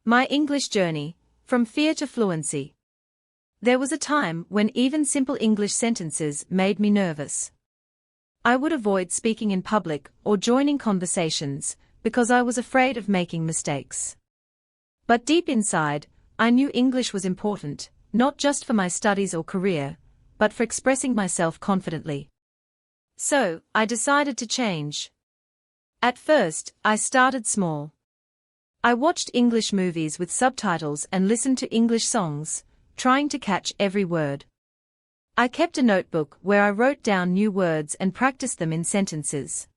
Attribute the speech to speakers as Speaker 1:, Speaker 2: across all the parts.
Speaker 1: My English journey, from fear to fluency. There was a time when even simple English sentences made me nervous. I would avoid speaking in public or joining conversations because I was afraid of making mistakes. But deep inside, I knew English was important, not just for my studies or career, but for expressing myself confidently. So, I decided to change. At first, I started small. I watched English movies with subtitles and listened to English songs, trying to catch every word. I kept a notebook where I wrote down new words and practiced them in sentences.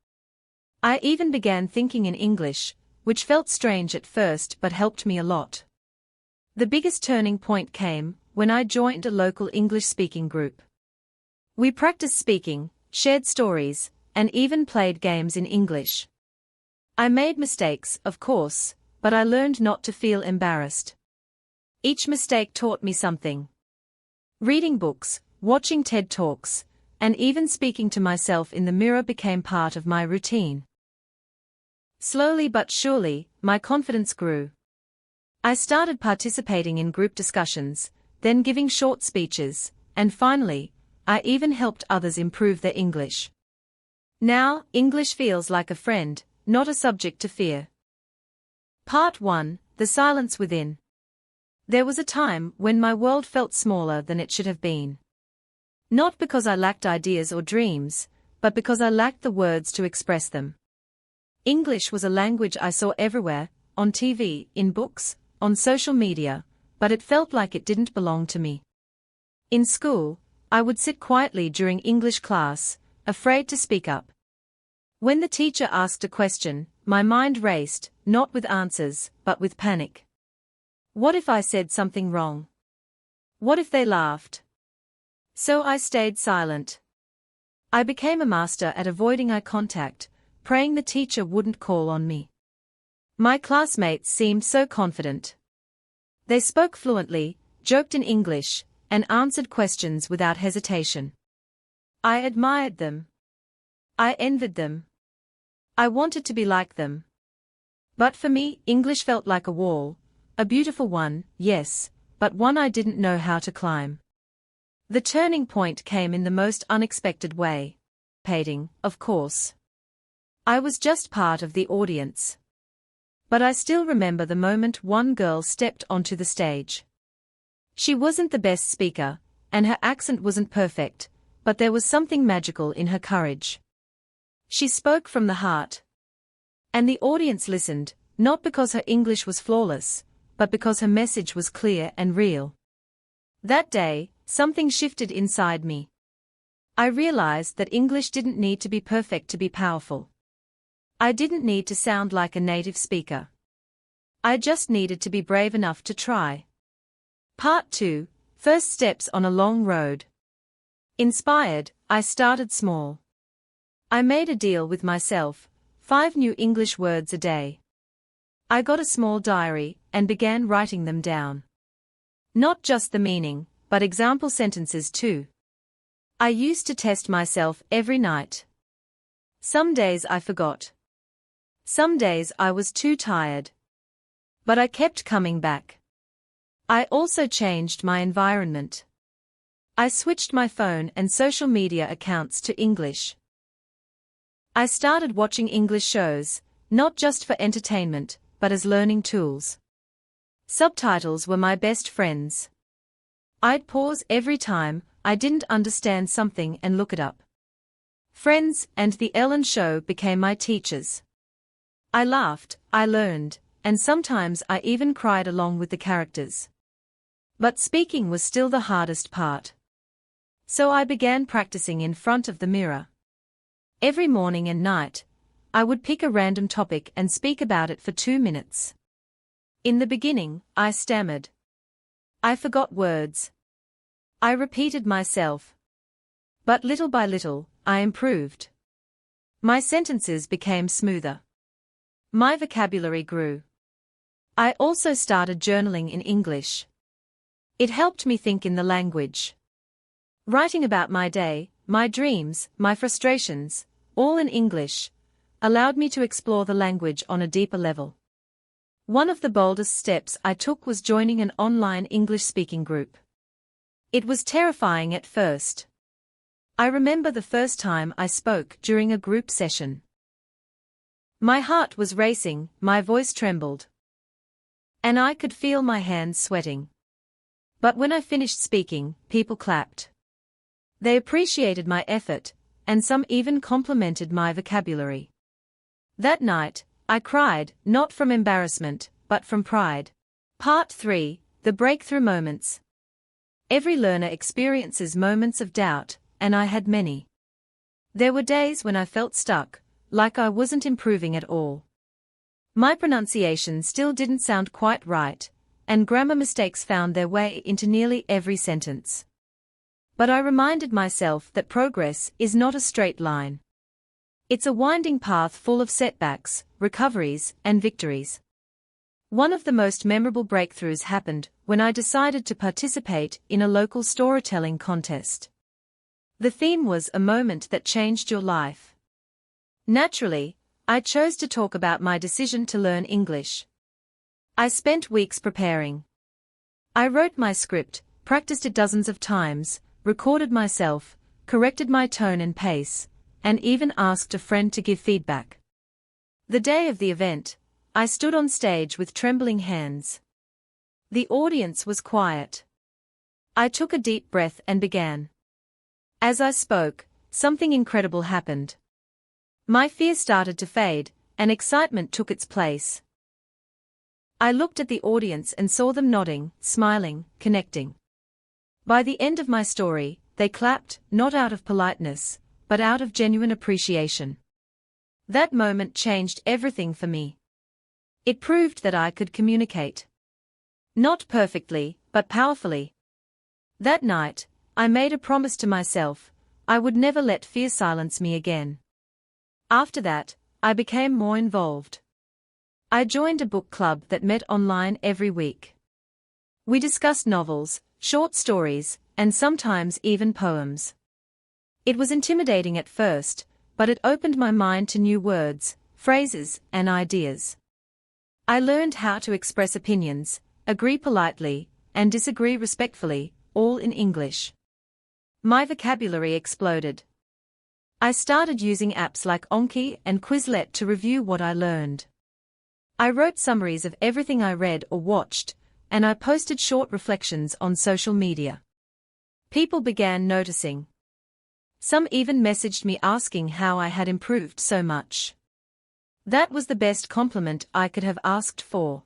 Speaker 1: I even began thinking in English, which felt strange at first but helped me a lot. The biggest turning point came when I joined a local English-speaking group. We practiced speaking, shared stories, and even played games in English. I made mistakes, of course, but I learned not to feel embarrassed. Each mistake taught me something. Reading books, watching TED Talks, and even speaking to myself in the mirror became part of my routine. Slowly but surely, my confidence grew. I started participating in group discussions, then giving short speeches, and finally, I even helped others improve their English. Now, English feels like a friend, not a subject to fear. Part 1: The Silence Within. There was a time when my world felt smaller than it should have been. Not because I lacked ideas or dreams, but because I lacked the words to express them. English was a language I saw everywhere, on TV, in books, on social media, but it felt like it didn't belong to me. In school, I would sit quietly during English class, afraid to speak up. When the teacher asked a question, my mind raced, not with answers, but with panic. What if I said something wrong? What if they laughed? So I stayed silent. I became a master at avoiding eye contact, praying the teacher wouldn't call on me. My classmates seemed so confident. They spoke fluently, joked in English, and answered questions without hesitation. I admired them. I envied them. I wanted to be like them. But for me, English felt like a wall, a beautiful one, yes, but one I didn't know how to climb. The turning point came in the most unexpected way. Participating, of course. I was just part of the audience. But I still remember the moment one girl stepped onto the stage. She wasn't the best speaker, and her accent wasn't perfect, but there was something magical in her courage. She spoke from the heart. And the audience listened, not because her English was flawless, but because her message was clear and real. That day, something shifted inside me. I realized that English didn't need to be perfect to be powerful. I didn't need to sound like a native speaker. I just needed to be brave enough to try. Part 2: First Steps on a Long Road. Inspired, I started small. I made a deal with myself: 5 new English words a day. I got a small diary and began writing them down. Not just the meaning, but example sentences too. I used to test myself every night. Some days I forgot. Some days I was too tired. But I kept coming back. I also changed my environment. I switched my phone and social media accounts to English. I started watching English shows, not just for entertainment, but as learning tools. Subtitles were my best friends. I'd pause every time I didn't understand something and look it up. Friends and The Ellen Show became my teachers. I laughed, I learned, and sometimes I even cried along with the characters. But speaking was still the hardest part. So I began practicing in front of the mirror. Every morning and night, I would pick a random topic and speak about it for 2 minutes. In the beginning, I stammered. I forgot words. I repeated myself. But little by little, I improved. My sentences became smoother. My vocabulary grew. I also started journaling in English. It helped me think in the language. Writing about my day, my dreams, my frustrations, all in English, allowed me to explore the language on a deeper level. One of the boldest steps I took was joining an online English speaking group. It was terrifying at first. I remember the first time I spoke during a group session. My heart was racing, my voice trembled, and I could feel my hands sweating. But when I finished speaking, people clapped. They appreciated my effort, and some even complimented my vocabulary. That night, I cried, not from embarrassment, but from pride. Part 3: The Breakthrough Moments. Every learner experiences moments of doubt, and I had many. There were days when I felt stuck, like I wasn't improving at all. My pronunciation still didn't sound quite right, and grammar mistakes found their way into nearly every sentence. But I reminded myself that progress is not a straight line. It's a winding path full of setbacks, recoveries, and victories. One of the most memorable breakthroughs happened when I decided to participate in a local storytelling contest. The theme was a moment that changed your life. Naturally, I chose to talk about my decision to learn English. I spent weeks preparing. I wrote my script, practiced it dozens of times, recorded myself, corrected my tone and pace, and even asked a friend to give feedback. The day of the event, I stood on stage with trembling hands. The audience was quiet. I took a deep breath and began. As I spoke, something incredible happened. My fear started to fade, and excitement took its place. I looked at the audience and saw them nodding, smiling, connecting. By the end of my story, they clapped, not out of politeness, but out of genuine appreciation. That moment changed everything for me. It proved that I could communicate. Not perfectly, but powerfully. That night, I made a promise to myself: I would never let fear silence me again. After that, I became more involved. I joined a book club that met online every week. We discussed novels, short stories, and sometimes even poems. It was intimidating at first, but it opened my mind to new words, phrases, and ideas. I learned how to express opinions, agree politely, and disagree respectfully, all in English. My vocabulary exploded. I started using apps like Anki and Quizlet to review what I learned. I wrote summaries of everything I read or watched, and I posted short reflections on social media. People began noticing. Some even messaged me asking how I had improved so much. That was the best compliment I could have asked for.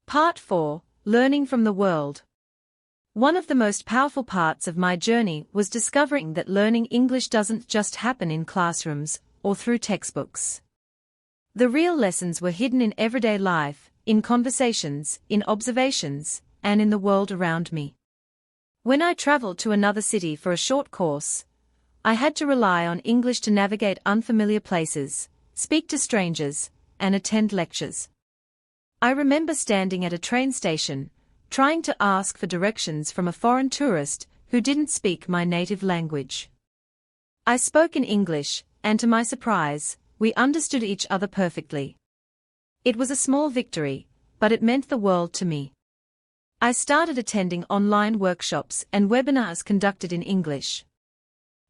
Speaker 1: Part 4: Learning from the World. One of the most powerful parts of my journey was discovering that learning English doesn't just happen in classrooms or through textbooks. The real lessons were hidden in everyday life, in conversations, in observations, and in the world around me. When I traveled to another city for a short course, I had to rely on English to navigate unfamiliar places, speak to strangers, and attend lectures. I remember standing at a train station, trying to ask for directions from a foreign tourist who didn't speak my native language. I spoke in English, and to my surprise, we understood each other perfectly. It was a small victory, but it meant the world to me. I started attending online workshops and webinars conducted in English.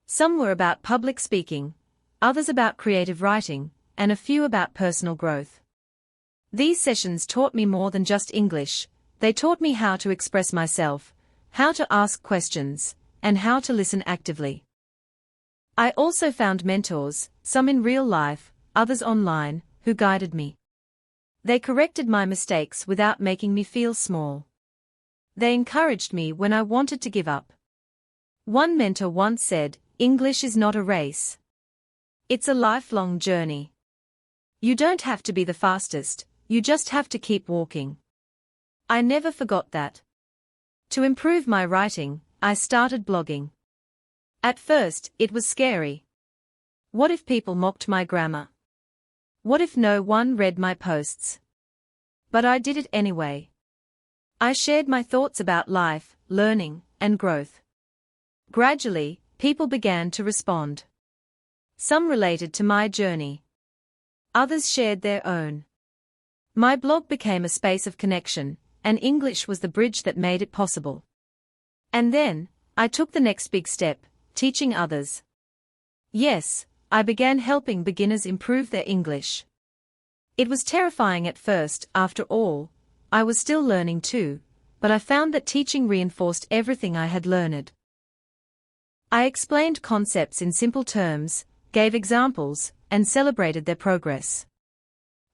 Speaker 1: Some were about public speaking, others about creative writing, and a few about personal growth. These sessions taught me more than just English. They taught me how to express myself, how to ask questions, and how to listen actively. I also found mentors, some in real life, others online, who guided me. They corrected my mistakes without making me feel small. They encouraged me when I wanted to give up. One mentor once said, "English is not a race. It's a lifelong journey. You don't have to be the fastest, you just have to keep walking." I never forgot that. To improve my writing, I started blogging. At first, it was scary. What if people mocked my grammar? What if no one read my posts? But I did it anyway. I shared my thoughts about life, learning, and growth. Gradually, people began to respond. Some related to my journey. Others shared their own. My blog became a space of connection, and English was the bridge that made it possible. And then, I took the next big step, teaching others. Yes, I began helping beginners improve their English. It was terrifying at first, after all, I was still learning too, but I found that teaching reinforced everything I had learned. I explained concepts in simple terms, gave examples, and celebrated their progress.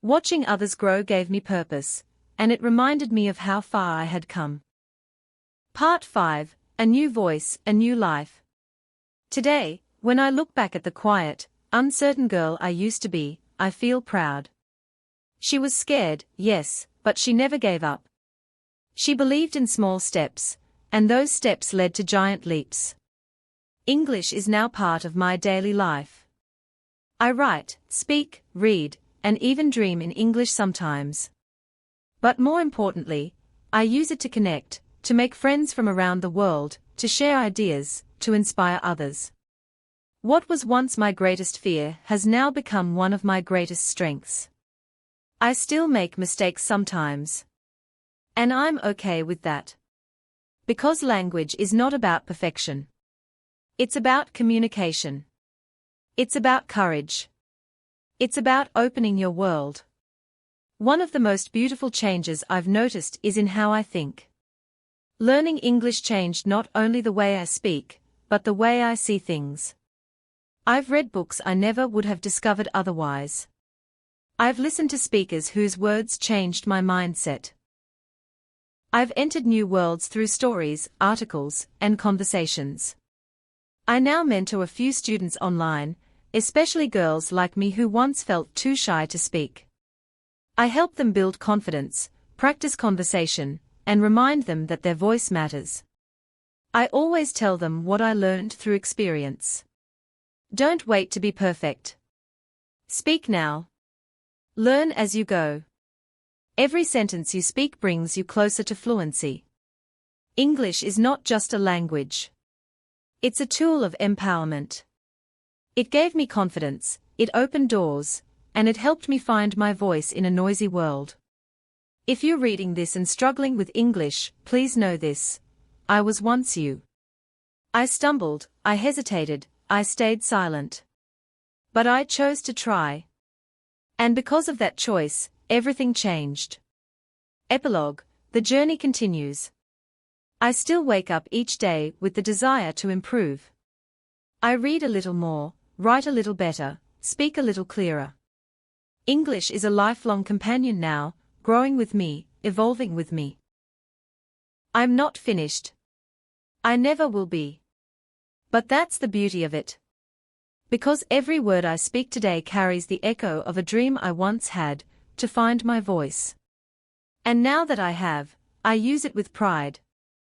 Speaker 1: Watching others grow gave me purpose, and it reminded me of how far I had come. Part 5, A New Voice, A New Life. Today, when I look back at the quiet, uncertain girl I used to be, I feel proud. She was scared, yes, but she never gave up. She believed in small steps, and those steps led to giant leaps. English is now part of my daily life. I write, speak, read, and even dream in English sometimes. But more importantly, I use it to connect, to make friends from around the world, to share ideas, to inspire others. What was once my greatest fear has now become one of my greatest strengths. I still make mistakes sometimes. And I'm okay with that. Because language is not about perfection. It's about communication. It's about courage. It's about opening your world. One of the most beautiful changes I've noticed is in how I think. Learning English changed not only the way I speak, but the way I see things. I've read books I never would have discovered otherwise. I've listened to speakers whose words changed my mindset. I've entered new worlds through stories, articles, and conversations. I now mentor a few students online, especially girls like me who once felt too shy to speak. I help them build confidence, practice conversation, and remind them that their voice matters. I always tell them what I learned through experience. Don't wait to be perfect. Speak now. Learn as you go. Every sentence you speak brings you closer to fluency. English is not just a language. It's a tool of empowerment. It gave me confidence, it opened doors, and it helped me find my voice in a noisy world. If you're reading this and struggling with English, please know this. I was once you. I stumbled, I hesitated, I stayed silent. But I chose to try. And because of that choice, everything changed. Epilogue, the journey continues. I still wake up each day with the desire to improve. I read a little more, write a little better, speak a little clearer. English is a lifelong companion now, growing with me, evolving with me. I'm not finished. I never will be. But that's the beauty of it. Because every word I speak today carries the echo of a dream I once had, to find my voice. And now that I have, I use it with pride.